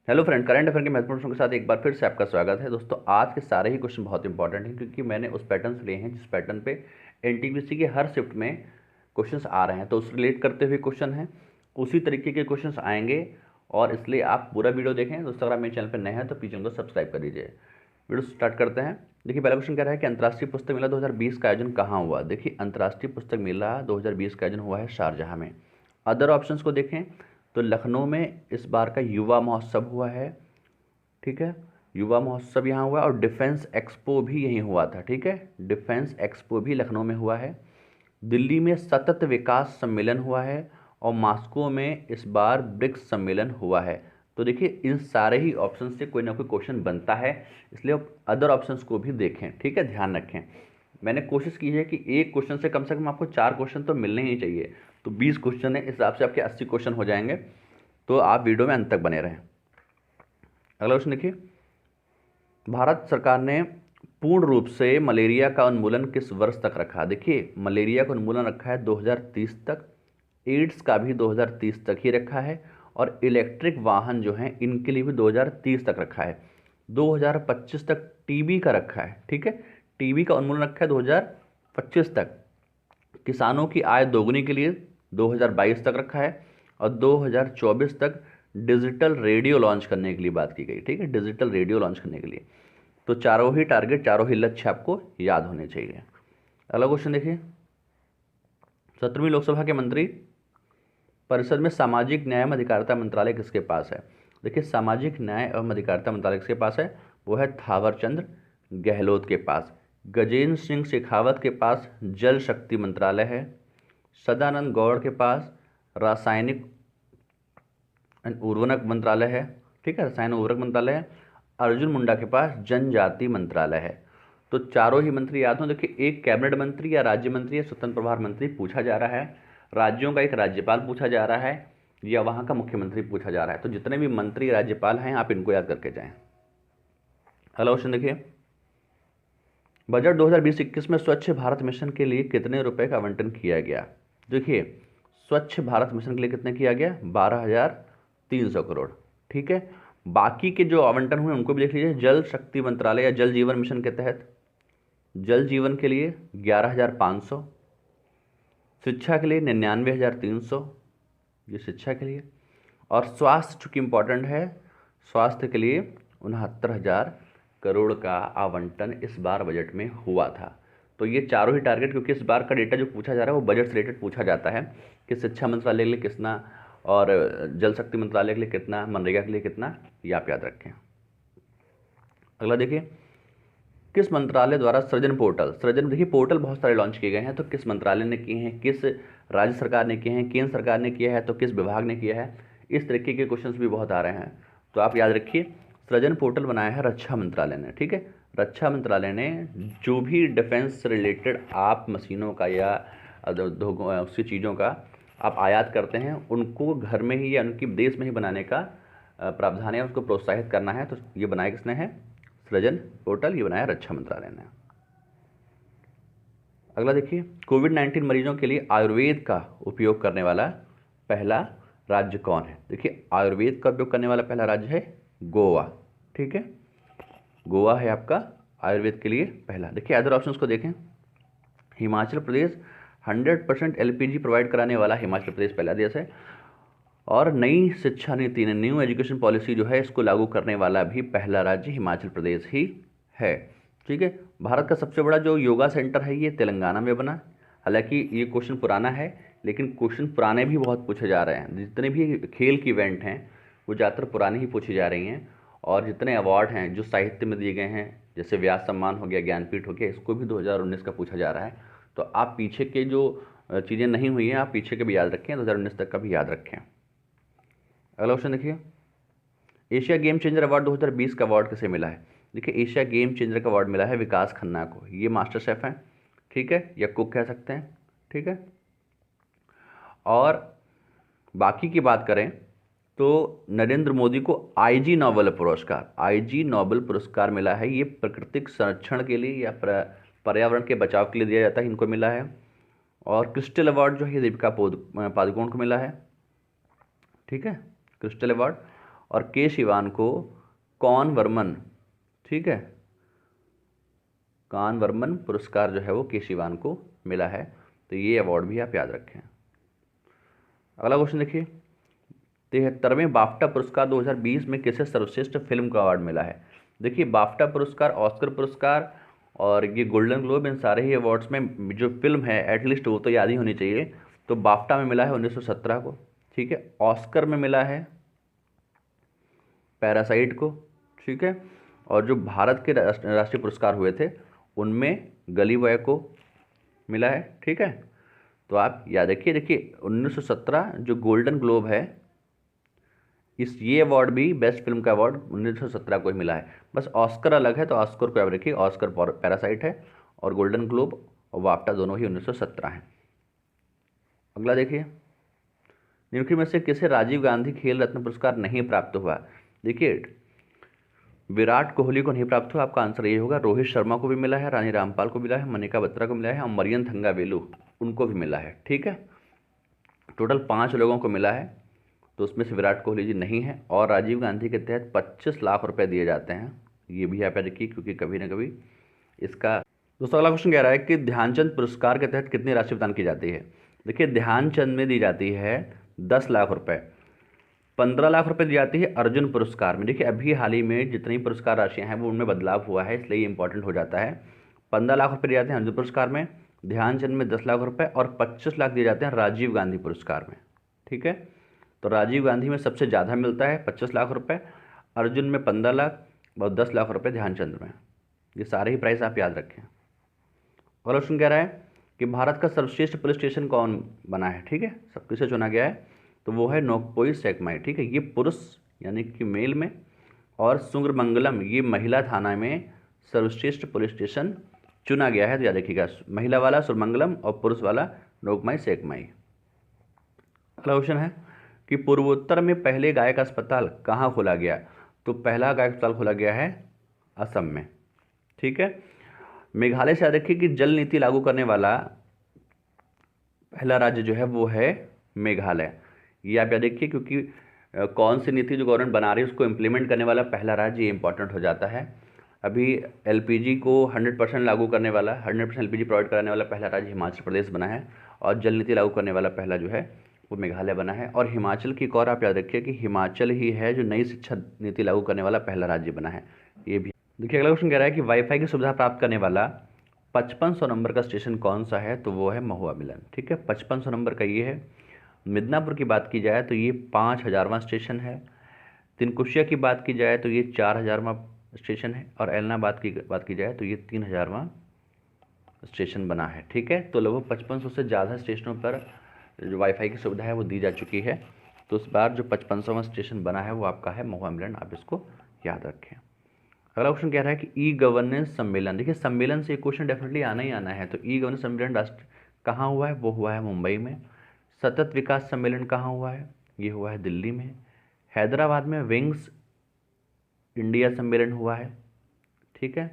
Hello friend, current affair के महत्वपूर्ण प्रश्नों के साथ एक बार फिर से आपका स्वागत है। दोस्तों, आज के सारे ही क्वेश्चन बहुत इंपॉर्टेंट हैं क्योंकि मैंने उस पैटर्न से लिए हैं जिस पैटर्न पे एनटीपीसी के हर शिफ्ट में क्वेश्चंस आ रहे हैं, तो उस रिलेट करते हुए क्वेश्चन हैं, उसी तरीके के क्वेश्चंस आएंगे और इसलिए आप पूरा वीडियो देखें। दोस्तों, अगर आप मेरे चैनल पर नए हैं तो प्लीज उनको सब्सक्राइब कर दीजिए। वीडियो स्टार्ट करते हैं। देखिए, पहला क्वेश्चन कह रहा है कि अंतर्राष्ट्रीय पुस्तक मेला 2020 का आयोजन कहाँ हुआ। देखिए, अंतर्राष्ट्रीय पुस्तक मेला 2020 का आयोजन हुआ है शारजाह में। अदर ऑप्शंस को देखें तो लखनऊ में इस बार का युवा महोत्सव हुआ है, ठीक है, युवा महोत्सव यहाँ हुआ और डिफेंस एक्सपो भी यहीं हुआ था, ठीक है, डिफेंस एक्सपो भी लखनऊ में हुआ है। दिल्ली में सतत विकास सम्मेलन हुआ है और मॉस्को में इस बार ब्रिक्स सम्मेलन हुआ है। तो देखिए, इन सारे ही ऑप्शन से कोई ना कोई क्वेश्चन बनता है, इसलिए आप अदर ऑप्शंस को भी देखें, ठीक है, ध्यान रखें। मैंने कोशिश की है कि एक क्वेश्चन से कम आपको 4 क्वेश्चन तो मिलने ही चाहिए। तो 20 क्वेश्चन है, इस हिसाब से आपके 80 क्वेश्चन हो जाएंगे, तो आप वीडियो में अंत तक बने रहें। अगला क्वेश्चन देखिए, भारत सरकार ने पूर्ण रूप से मलेरिया का उन्मूलन किस वर्ष तक रखा। देखिए, मलेरिया का उन्मूलन रखा है 2030 तक, एड्स का भी 2030 तक ही रखा है और इलेक्ट्रिक वाहन जो हैं इनके लिए भी 2030 तक रखा है। 2025 तक टीबी का रखा है, ठीक है, टीबी का उन्मूलन रखा है 2025 तक। किसानों की आय दोगुनी के लिए 2022 तक रखा है और 2024 तक डिजिटल रेडियो लॉन्च करने के लिए बात की गई, ठीक है, डिजिटल रेडियो लॉन्च करने के लिए। तो चारों ही टारगेट, चारों ही लक्ष्य आपको याद होने चाहिए। अगला क्वेश्चन देखिए, 17वीं लोकसभा के मंत्री परिषद में सामाजिक न्याय एवं अधिकारिता मंत्रालय किसके पास है। देखिए, सामाजिक न्याय एवं अधिकारिता मंत्रालय किसके पास है, वो है थावरचंद गहलोत के पास। गजेंद्र सिंह शेखावत के पास जल शक्ति मंत्रालय है। सदानंद गौड़ के पास रासायनिक उर्वरक मंत्रालय है, ठीक है, रसायन उर्वरक मंत्रालय है। अर्जुन मुंडा के पास जनजाति मंत्रालय है। तो चारों ही मंत्री याद हो। देखिए, एक कैबिनेट मंत्री या राज्य मंत्री या स्वतंत्र प्रभार मंत्री पूछा जा रहा है, राज्यों का एक राज्यपाल पूछा जा रहा है या वहाँ का मुख्यमंत्री पूछा जा रहा है। तो जितने भी मंत्री राज्यपाल हैं आप इनको याद करके जाएं। अगला क्वेश्चन देखिए, बजट 2020-21 में स्वच्छ भारत मिशन के लिए कितने रुपए का आवंटन किया गया। देखिए, स्वच्छ भारत मिशन के लिए कितने किया गया, 12,300 करोड़, ठीक है। बाकी के जो आवंटन हुए उनको भी देख लीजिए। जल शक्ति मंत्रालय या जल जीवन मिशन के तहत जल जीवन के लिए 11,500, शिक्षा के लिए 99,300, ये शिक्षा के लिए, और स्वास्थ्य चूंकि इंपॉर्टेंट है, स्वास्थ्य के लिए 69,000 करोड़ का आवंटन इस बार बजट में हुआ था। तो ये चारों ही टारगेट, क्योंकि इस बार का डेटा जो पूछा जा रहा है वो बजट से रिलेटेड पूछा जाता है कि शिक्षा मंत्रालय के लिए कितना और जल शक्ति मंत्रालय के लिए कितना, मनरेगा के लिए कितना, ये आप याद रखें। अगला देखिए, किस मंत्रालय द्वारा सृजन पोर्टल, सृजन देखिए पोर्टल बहुत सारे लॉन्च किए गए हैं, तो किस मंत्रालय ने किए हैं, किस राज्य सरकार ने किए हैं, केंद्र सरकार ने किया है, तो किस विभाग ने किया है, इस तरीके के क्वेश्चंस भी बहुत आ रहे हैं। तो आप याद रखिए, सृजन पोर्टल बनाया है रक्षा मंत्रालय ने, ठीक है, रक्षा मंत्रालय ने जो भी डिफेंस से रिलेटेड आप मशीनों का या उसकी चीज़ों का आप आयात करते हैं उनको घर में ही या उनकी देश में ही बनाने का प्रावधान है, उसको प्रोत्साहित करना है। तो ये बनाया किसने है, सृजन पोर्टल, ये बनाया रक्षा मंत्रालय ने। अगला देखिए, कोविड-19 मरीजों के लिए आयुर्वेद का उपयोग करने वाला पहला राज्य कौन है। देखिए, आयुर्वेद का उपयोग करने वाला पहला राज्य है गोवा, ठीक है, गोवा है आपका आयुर्वेद के लिए पहला। देखिए, अदर ऑप्शंस को देखें, हिमाचल प्रदेश 100% एलपीजी प्रोवाइड कराने वाला हिमाचल प्रदेश पहला देश है, और नई शिक्षा नीति ने, न्यू एजुकेशन पॉलिसी जो है, इसको लागू करने वाला भी पहला राज्य हिमाचल प्रदेश ही है, ठीक है। भारत का सबसे बड़ा जो योगा सेंटर है ये तेलंगाना में बना। हालांकि ये क्वेश्चन पुराना है, लेकिन क्वेश्चन पुराने भी बहुत पूछे जा रहे हैं। जितने भी खेल की इवेंट हैं वो ज़्यादातर पुरानी ही पूछी जा रही हैं, और जितने अवार्ड हैं जो साहित्य में दिए गए हैं, जैसे व्यास सम्मान हो गया, ज्ञानपीठ हो गया, इसको भी 2019 का पूछा जा रहा है। तो आप पीछे के जो चीज़ें नहीं हुई हैं आप पीछे के भी याद रखें, 2019 तक का भी याद रखें। अगला क्वेश्चन देखिए, एशिया गेम चेंजर अवार्ड 2020 का अवार्ड किसे मिला है। देखिए, एशिया गेम चेंजर का अवार्ड मिला है विकास खन्ना को। ये मास्टर शेफ हैं, ठीक है, या कुक कह सकते हैं, ठीक है। और बाकी की बात करें तो नरेंद्र मोदी को आईजी नोबेल पुरस्कार, आईजी नोबेल पुरस्कार मिला है। ये प्राकृतिक संरक्षण के लिए या पर्यावरण के बचाव के लिए दिया जाता है, इनको मिला है। और क्रिस्टल अवार्ड जो है दीपिका पादुकोण को मिला है, ठीक है, क्रिस्टल अवार्ड। और के शिवान को कौन वर्मन, ठीक है, कान वर्मन पुरस्कार जो है वो के शिवान को मिला है। तो ये अवार्ड भी आप याद रखें। अगला क्वेश्चन देखिए, 73वें बाफ्टा पुरस्कार 2020 में किसे सर्वश्रेष्ठ फिल्म का अवार्ड मिला है। देखिए बाफ्टा पुरस्कार, ऑस्कर पुरस्कार और ये गोल्डन ग्लोब, इन सारे ही अवार्ड्स में जो फिल्म है एटलीस्ट वो तो याद ही होनी चाहिए। तो बाफ्टा में मिला है 1917 को, ठीक है। ऑस्कर में मिला है पैरासाइट को, ठीक है। और जो भारत के राष्ट्रीय पुरस्कार हुए थे उनमें गली बॉय को मिला है, ठीक है। तो आप याद रखिए, देखिए 1917 जो गोल्डन ग्लोब है, ये अवार्ड भी बेस्ट फिल्म का अवार्ड 1917 को ही मिला है। बस ऑस्कर अलग है, तो ऑस्कर को याद रखिए, ऑस्कर पैरासाइट है और गोल्डन ग्लोब और बाफ्टा दोनों ही 1917 है। अगला देखिए, निम्नलिखित में से किसे राजीव गांधी खेल रत्न पुरस्कार नहीं प्राप्त हुआ। देखिए विराट कोहली को नहीं प्राप्त हुआ, आपका आंसर ये होगा। रोहित शर्मा को भी मिला है, रानी रामपाल को मिला है, मनिका बत्रा को मिला है और मरियम थंगावेलु उनको भी मिला है, ठीक है। टोटल 5 लोगों को मिला है, तो उसमें से विराट कोहली जी नहीं है। और राजीव गांधी के तहत 25 लाख रुपए दिए जाते हैं, ये भी आप याद रखिए क्योंकि कभी ना कभी इसका। दोस्तों अगला क्वेश्चन कह रहा है कि ध्यानचंद पुरस्कार के तहत कितनी राशि प्रदान की जाती है। देखिए ध्यानचंद में दी जाती है 10 लाख रुपए, 15 लाख रुपए दी जाती है अर्जुन पुरस्कार में। देखिए अभी हाल ही में जितनी पुरस्कार राशियां हैं वो उनमें बदलाव हुआ है, इसलिए ये इंपॉर्टेंट हो जाता है। 15 लाख रुपए दिए जाते हैं अर्जुन पुरस्कार में, ध्यानचंद में 10 लाख रुपए और 25 लाख दिए जाते हैं राजीव गांधी पुरस्कार में, ठीक है। तो राजीव गांधी में सबसे ज़्यादा मिलता है 25 लाख रुपए, अर्जुन में 15 लाख और 10 लाख रुपए ध्यानचंद में। ये सारे ही प्राइस आप याद रखें। अगला क्वेश्चन कह रहा है कि भारत का सर्वश्रेष्ठ पुलिस स्टेशन कौन बना है, ठीक है, सब किसे चुना गया है। तो वो है नोकपोई सेकमाई, ठीक है। ये पुरुष यानी कि मेल में, और सुंगरमंगलम ये महिला थाना में सर्वश्रेष्ठ पुलिस स्टेशन चुना गया है। तो याद रखिएगा, महिला वाला सुरमंगलम और पुरुष वाला नोकमाई सेकमाई। अगला क्वेश्चन है कि पूर्वोत्तर में पहले गाय का अस्पताल कहाँ खोला गया। तो पहला गाय अस्पताल खोला गया है असम में, ठीक है। मेघालय से याद रखिए कि जल नीति लागू करने वाला पहला राज्य जो है वो है मेघालय। ये आप याद रखिए क्योंकि कौन सी नीति जो गवर्नमेंट बना रही है उसको इम्प्लीमेंट करने वाला पहला राज्य, ये इंपॉर्टेंट हो जाता है। अभी एलपीजी को 100% लागू करने वाला, 100% एलपीजी प्रोवाइड कराने वाला पहला राज्य हिमाचल प्रदेश बना है, और जल नीति लागू करने वाला पहला जो है वो मेघालय बना है। और हिमाचल की एक और आप याद रखिए कि हिमाचल ही है जो नई शिक्षा नीति लागू करने वाला पहला राज्य बना है, ये भी। देखिए अगला क्वेश्चन कह रहा है कि वाईफाई की सुविधा प्राप्त करने वाला 5500 नंबर का स्टेशन कौन सा है। तो वो है महुआ मिलन, ठीक है। 5500 नंबर का ये है। मिदनापुर की बात की जाए तो ये 5000वां स्टेशन है। तिनकुशिया की बात की जाए तो ये 4000वां स्टेशन है। और एलनाबाद की बात की जाए तो ये 3000वां स्टेशन बना है, ठीक है। तो लगभग 5500 से ज़्यादा स्टेशनों पर जो वाईफाई की सुविधा है वो दी जा चुकी है। तो इस बार जो 55वां स्टेशन बना है वो आपका है महुआ मिलन, आप इसको याद रखें। अगला क्वेश्चन कह रहा है कि ई गवर्नेंस सम्मेलन। देखिए सम्मेलन से एक क्वेश्चन डेफिनेटली आना ही आना है। तो ई गवर्नेंस सम्मेलन राष्ट्र कहाँ हुआ है, वो हुआ है मुंबई में। सतत विकास सम्मेलन कहाँ हुआ है, ये हुआ है दिल्ली में। हैदराबाद में विंग्स इंडिया सम्मेलन हुआ है, ठीक है।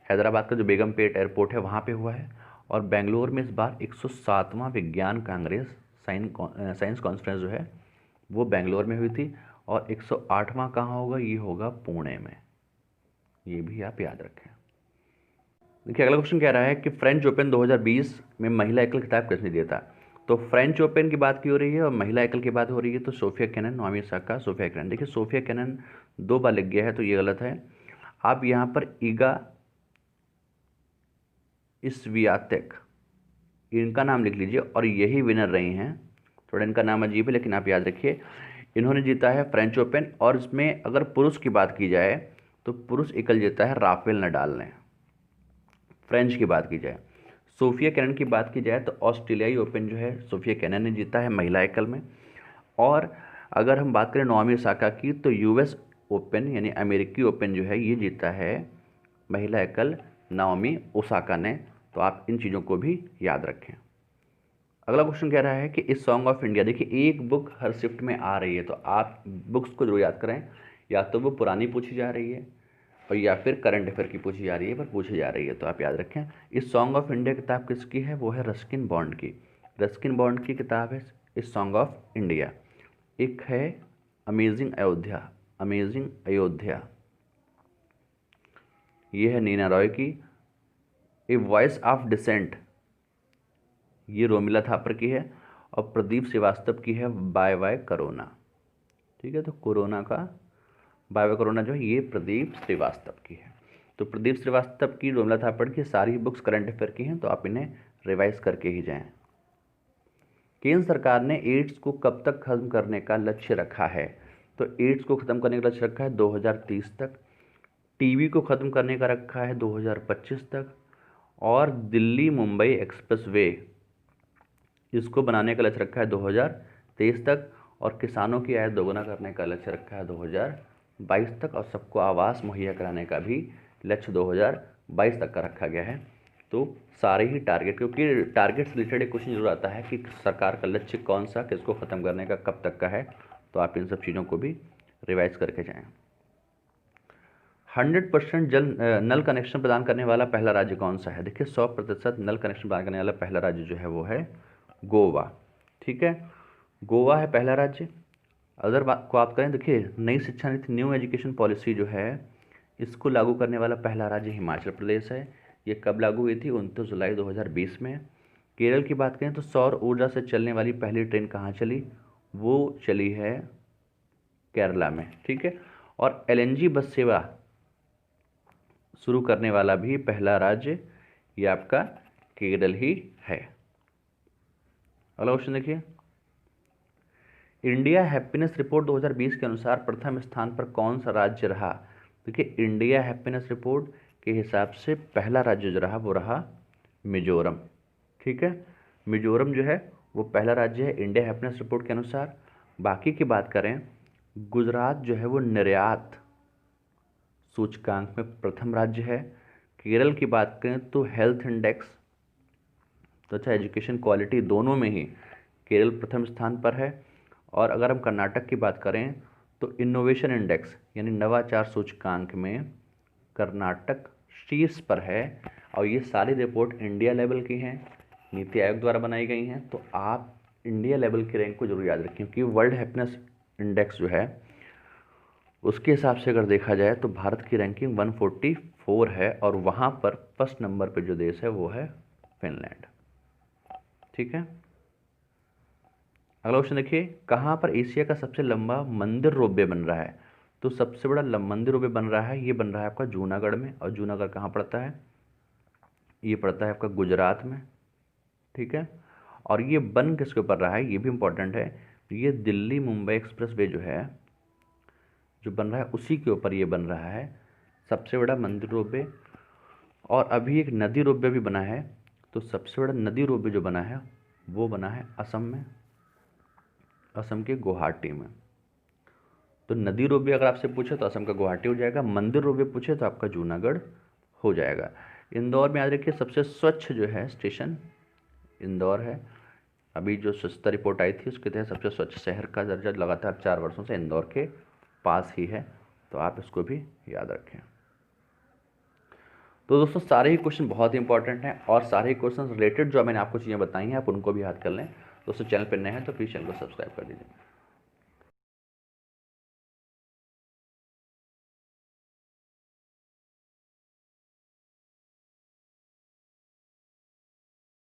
हैदराबाद का जो बेगमपेट एयरपोर्ट है वहाँ पे हुआ है। और बेंगलोर में इस बार 107वां विज्ञान कांग्रेस साइंस कॉन्फ्रेंस जो है वो बेंगलोर में हुई थी। और 108वां कहाँ होगा, ये होगा पुणे में, ये भी आप याद रखें। देखिए अगला क्वेश्चन कह रहा है कि फ्रेंच ओपन 2020 में महिला एकल खिताब किसने दिया था। तो फ्रेंच ओपन की बात की हो रही है और महिला एकल की बात हो रही है। तो Sofia Kenin, Naomi Osaka, Sofia Kenin. देखिए सोफिया केनन 2 बार लिख गया है तो ये गलत है। आप यहाँ पर ईगा स्वियातेक इनका नाम लिख लीजिए, और यही विनर रही हैं। थोड़ा इनका नाम अजीब है लेकिन आप याद रखिए, इन्होंने जीता है फ्रेंच ओपन। और इसमें अगर पुरुष की बात की जाए तो पुरुष एकल जीता है राफेल नडाल ने, फ्रेंच की बात की जाए। सोफिया केनन की बात की जाए तो ऑस्ट्रेलियाई ओपन जो है सोफिया केनन ने जीता है महिला एकल में। और अगर हम बात करें नाओमी ओसाका की तो यूएस ओपन यानी अमेरिकी ओपन जो है ये जीता है महिला एकल नाओमी ओसाका ने। तो आप इन चीज़ों को भी याद रखें। अगला क्वेश्चन कह रहा है कि इस सॉन्ग ऑफ इंडिया, देखिए एक बुक हर शिफ्ट में आ रही है तो आप बुक्स को जरूर याद करें। या तो वो पुरानी पूछी जा रही है और या फिर करंट अफेयर की पूछी जा रही है, पर पूछी जा रही है तो आप याद रखें। इस सॉन्ग ऑफ इंडिया किताब किसकी है, वो है रस्किन बॉन्ड की। रस्किन बॉन्ड की किताब है इस सॉन्ग ऑफ इंडिया। एक है अमेजिंग अयोध्या, अमेजिंग अयोध्या, ये है नीना रॉय की। ए वॉइस ऑफ डिसेंट, ये रोमिला थापर की है। और प्रदीप श्रीवास्तव की है बाय बाय कोरोना। ठीक है, तो कोरोना का बाय बाय कोरोना जो है ये प्रदीप श्रीवास्तव की है। तो प्रदीप श्रीवास्तव की, रोमिला थापर की सारी बुक्स करंट अफेयर की हैं, तो आप इन्हें रिवाइज करके ही जाएं। केंद्र सरकार ने एड्स को कब तक खत्म करने का लक्ष्य रखा है? तो एड्स को खत्म करने का लक्ष्य रखा है 2030 तक। टीबी को खत्म करने का रखा है 2025 तक। और दिल्ली मुंबई एक्सप्रेसवे, इसको बनाने का लक्ष्य रखा है 2023 तक। और किसानों की आय दोगुना करने का लक्ष्य रखा है 2022 तक। और सबको आवास मुहैया कराने का भी लक्ष्य 2022 तक का रखा गया है। तो सारे ही टारगेट, क्योंकि टारगेट से रिलेटेड एक क्वेश्चन जरूर आता है कि सरकार का लक्ष्य कौन सा, किसको ख़त्म करने का, कब तक का है। तो आप इन सब चीज़ों को भी रिवाइज करके जाएं। 100% नल कनेक्शन प्रदान करने वाला पहला राज्य कौन सा है? देखिए 100% नल कनेक्शन प्रदान करने वाला पहला राज्य जो है वो है गोवा। ठीक है, गोवा है पहला राज्य। अदर बात को आप करें, देखिए नई शिक्षा नीति, न्यू एजुकेशन पॉलिसी जो है, इसको लागू करने वाला पहला राज्य हिमाचल प्रदेश है। ये कब लागू हुई थी? 29 जुलाई 2020 में। केरल की बात करें तो सौर ऊर्जा से चलने वाली पहली ट्रेन कहाँ चली? वो चली है केरला में। ठीक है, और एलएनजी बस सेवा शुरू करने वाला भी पहला राज्य ये आपका केरल ही है। अगला क्वेश्चन देखिए, इंडिया हैप्पीनेस रिपोर्ट 2020 के अनुसार प्रथम स्थान पर कौन सा राज्य रहा? देखिए इंडिया हैप्पीनेस रिपोर्ट के हिसाब से पहला राज्य जो रहा वो रहा मिजोरम। ठीक है, मिजोरम जो है वो पहला राज्य है इंडिया हैप्पीनेस रिपोर्ट के अनुसार। बाकी की बात करें, गुजरात जो है वो निर्यात सूचकांक में प्रथम राज्य है। केरल की बात करें तो हेल्थ इंडेक्स तो अच्छा एजुकेशन क्वालिटी दोनों में ही केरल प्रथम स्थान पर है। और अगर हम कर्नाटक की बात करें तो इनोवेशन इंडेक्स यानी नवाचार सूचकांक में कर्नाटक शीर्ष पर है। और ये सारी रिपोर्ट इंडिया लेवल की हैं, नीति आयोग द्वारा बनाई गई हैं। तो आप इंडिया लेवल की रैंक को जरूर याद रखें, क्योंकि वर्ल्ड हैप्पीनेस इंडेक्स जो है उसके हिसाब से अगर देखा जाए तो भारत की रैंकिंग 144 है। और वहाँ पर फर्स्ट नंबर पर जो देश है वो है फिनलैंड। ठीक है, अगला क्वेश्चन देखिए, कहाँ पर एशिया का सबसे लंबा मंदिर रोपवे बन रहा है? तो सबसे बड़ा मंदिर रोपवे बन रहा है, ये बन रहा है आपका जूनागढ़ में। और जूनागढ़ कहाँ पड़ता है? ये पड़ता है आपका गुजरात में। ठीक है, और ये बन किसके ऊपर रहा है, ये भी इम्पोर्टेंट है। ये दिल्ली मुंबई एक्सप्रेस वे जो है जो बन रहा है उसी के ऊपर ये बन रहा है सबसे बड़ा मंदिर रोपवे। और अभी एक नदी रोपवे भी बना है। तो सबसे बड़ा नदी रोपवे जो बना है वो बना है असम में, असम के गुवाहाटी में। तो नदी रोपवे अगर आपसे पूछे तो असम का गुवाहाटी हो जाएगा, मंदिर रोपवे पूछे तो आपका जूनागढ़ हो जाएगा। इंदौर में याद रखिए सबसे स्वच्छ जो है स्टेशन इंदौर है। अभी जो स्वच्छता रिपोर्ट आई थी उसके तहत सबसे स्वच्छ शहर का दर्जा लगातार 4 वर्षों से इंदौर के पास ही है। तो आप इसको भी याद रखें। तो दोस्तों सारे ही क्वेश्चन बहुत ही इंपॉर्टेंट हैं, और सारे ही क्वेश्चन रिलेटेड जो मैंने आपको चीज़ें बताई हैं आप उनको भी याद कर लें। दोस्तों चैनल पर नए हैं तो प्लीज़ चैनल को सब्सक्राइब कर दीजिए।